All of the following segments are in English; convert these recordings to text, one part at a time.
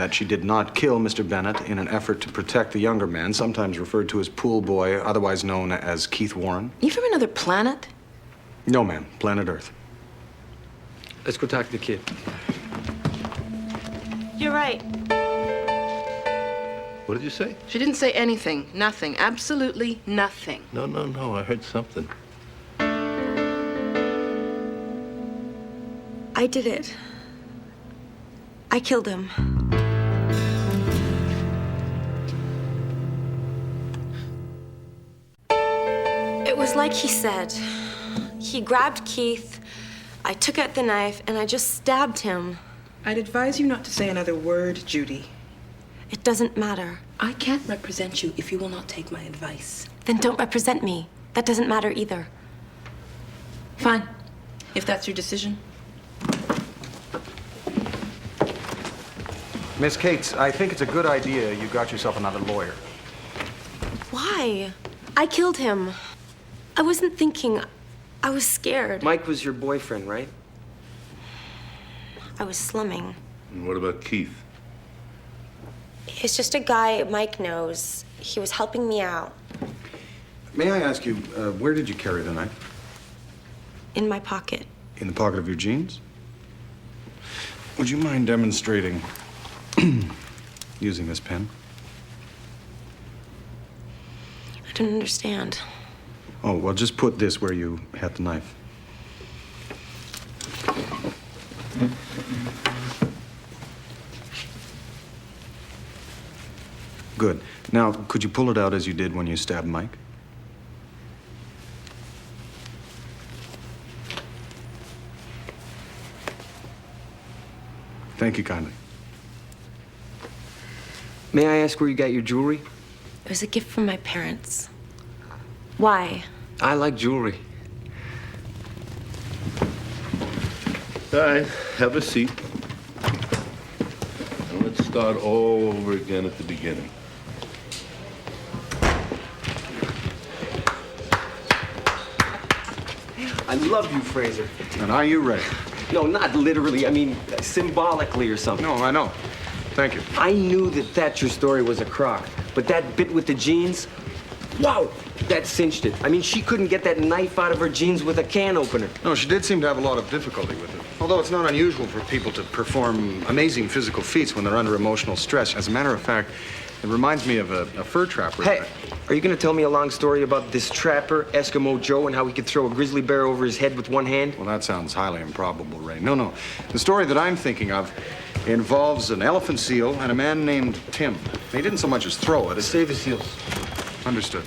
that she did not kill Mr. Bennett in an effort to protect the younger man, sometimes referred to as Pool Boy, otherwise known as Keith Warren? You from another planet? No, ma'am. Planet Earth. Let's go talk to the kid. You're right. What did you say? She didn't say anything. Nothing. Absolutely nothing. No. I heard something. I did it. I killed him. It was like he said. He grabbed Keith, I took out the knife, and I just stabbed him. I'd advise you not to say another word, Judy. It doesn't matter. I can't represent you if you will not take my advice. Then don't represent me. That doesn't matter either. Fine. If that's your decision. Miss Cates, I think it's a good idea you got yourself another lawyer. Why? I killed him. I wasn't thinking. I was scared. Mike was your boyfriend, right? I was slumming. And what about Keith? It's just a guy Mike knows. He was helping me out. May I ask you, where did you carry the knife? In my pocket. In the pocket of your jeans? Would you mind demonstrating using this pen? I don't understand. Oh, well, just put this where you had the knife. Good. Now, could you pull it out as you did when you stabbed Mike? Thank you kindly. May I ask where you got your jewelry? It was a gift from my parents. Why? I like jewelry. All right, have a seat. And let's start all over again at the beginning. I love you, Fraser. And are you ready? No, not literally. I mean, symbolically or something. No, I know. Thank you. I knew that your story was a crock, but that bit with the jeans, wow, that cinched it. I mean, she couldn't get that knife out of her jeans with a can opener. No, she did seem to have a lot of difficulty with it. Although it's not unusual for people to perform amazing physical feats when they're under emotional stress. As a matter of fact, it reminds me of a fur trapper. Hey, are you gonna tell me a long story about this trapper, Eskimo Joe, and how he could throw a grizzly bear over his head with one hand? Well, that sounds highly improbable, Ray. No. The story that I'm thinking of involves an elephant seal and a man named Tim. He didn't so much as throw it as... Save his heels. Understood.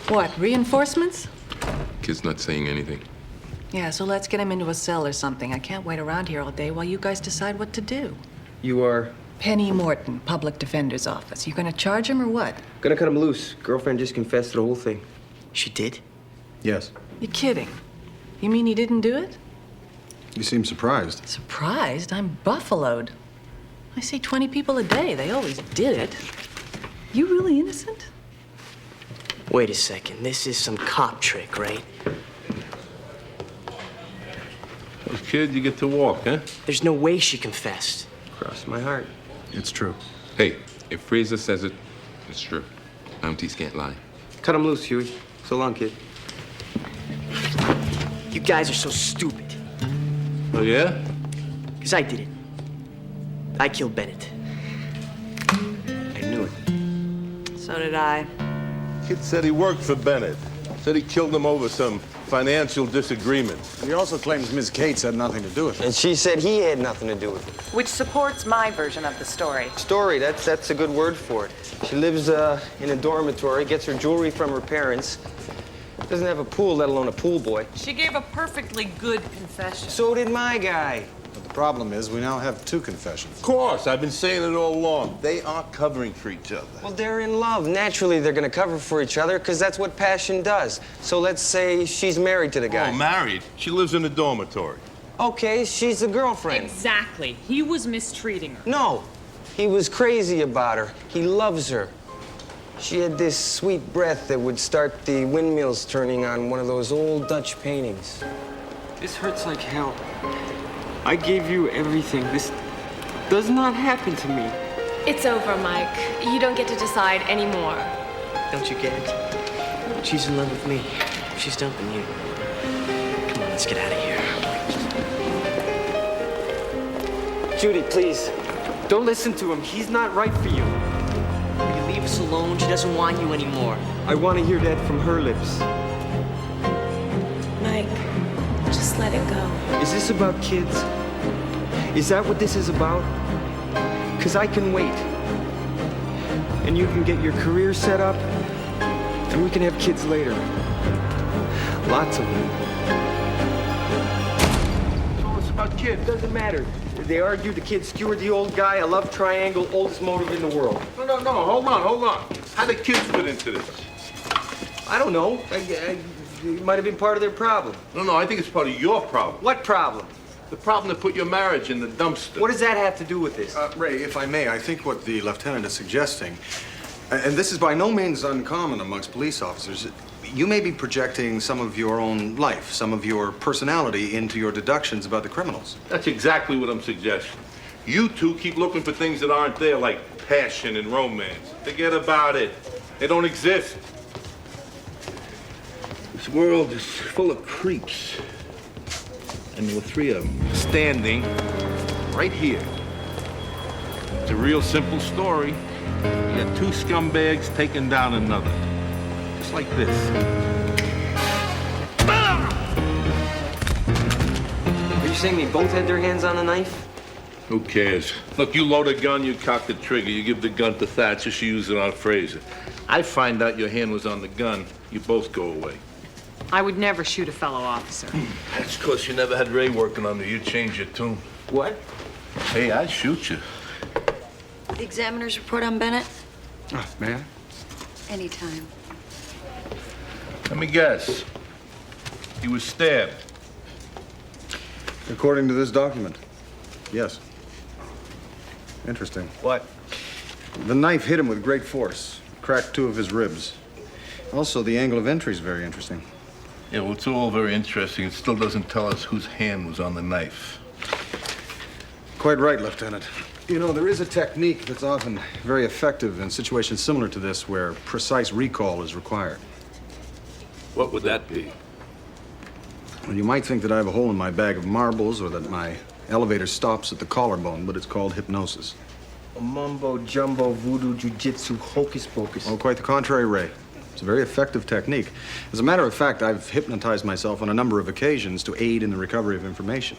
What, reinforcements? Kid's not saying anything. Yeah, so let's get him into a cell or something. I can't wait around here all day while you guys decide what to do. You are? Penny Morton, Public Defender's Office. You gonna charge him or what? Gonna cut him loose. Girlfriend just confessed to the whole thing. She did? Yes. You're kidding. You mean he didn't do it? You seem surprised. Surprised? I'm buffaloed. I see 20 people a day. They always did it. You really innocent? Wait a second. This is some cop trick, right? Well, kid, you get to walk, huh? There's no way she confessed. Cross my heart. It's true. Hey, if Fraser says it, it's true. Mounties can't lie. Cut him loose, Huey. So long, kid. You guys are so stupid. Oh, yeah? Because I did it. I killed Bennett. I knew it. So did I. Kid said he worked for Bennett. Said he killed him over some financial disagreement. He also claims Ms. Cates had nothing to do with it. And she said he had nothing to do with it. Which supports my version of the story. Story, that's a good word for it. She lives in a dormitory, gets her jewelry from her parents. Doesn't have a pool, let alone a pool boy. She gave a perfectly good confession. So did my guy. But the problem is we now have two confessions. Of course, I've been saying it all along. They are covering for each other. Well, they're in love. Naturally, they're gonna cover for each other, because that's what passion does. So let's say she's married to the guy. Oh, married. She lives in a dormitory. Okay, she's a girlfriend. Exactly. He was mistreating her. No, he was crazy about her. He loves her. She had this sweet breath that would start the windmills turning on one of those old Dutch paintings. This hurts like hell. I gave you everything. does not happen to me. It's over, Mike. You don't get to decide anymore. Don't you get it? She's in love with me. She's dumping you. Come on, let's get out of here. Judy, please. Don't listen to him. He's not right for you. Will you leave us alone? She doesn't want you anymore. I want to hear that from her lips. Mike, just let it go. Is this about kids? Is that what this is about? Because I can wait. And you can get your career set up, and we can have kids later. Lots of them. So it's about kids. Doesn't matter. They argued, the kid skewered the old guy, a love triangle, oldest motive in the world. No, hold on. How the kids fit into this? I don't know. It might have been part of their problem. No, I think it's part of your problem. What problem? The problem to put your marriage in the dumpster. What does that have to do with this? Ray, if I may, I think what the lieutenant is suggesting, and this is by no means uncommon amongst police officers, you may be projecting some of your own life, some of your personality into your deductions about the criminals. That's exactly what I'm suggesting. You two keep looking for things that aren't there, like passion and romance. Forget about it. They don't exist. This world is full of creeps. And there were 3 of them standing right here. It's a real simple story. You got 2 scumbags taking down another. Just like this. Are you saying they both had their hands on the knife? Who cares? Look, you load a gun, you cock the trigger, you give the gun to Thatcher, she uses it on Fraser. I find out your hand was on the gun, you both go away. I would never shoot a fellow officer. That's because you never had Ray working on you. You changed your tune. What? Hey, I'd shoot you. The examiner's report on Bennett? Oh, may I? Anytime. Let me guess. He was stabbed. According to this document, yes. Interesting. What? The knife hit him with great force, cracked 2 of his ribs. Also, the angle of entry is very interesting. Yeah, well, it's all very interesting. It still doesn't tell us whose hand was on the knife. Quite right, Lieutenant. You know, there is a technique that's often very effective in situations similar to this where precise recall is required. What would that be? Well, you might think that I have a hole in my bag of marbles or that my elevator stops at the collarbone, but it's called hypnosis. Mumbo jumbo voodoo jujitsu hocus pocus. Oh, quite the contrary, Ray. It's a very effective technique. As a matter of fact, I've hypnotized myself on a number of occasions to aid in the recovery of information.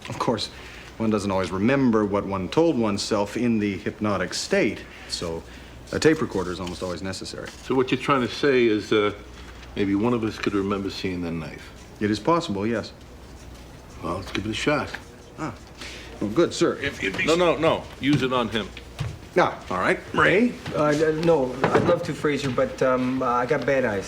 Of course, one doesn't always remember what one told oneself in the hypnotic state, so a tape recorder is almost always necessary. So what you're trying to say is maybe one of us could remember seeing the knife. It is possible, yes. Well, let's give it a shot. Ah, well, good, sir. No. Use it on him. Ah, all right. Ray? No, I'd love to, Fraser, but I got bad eyes.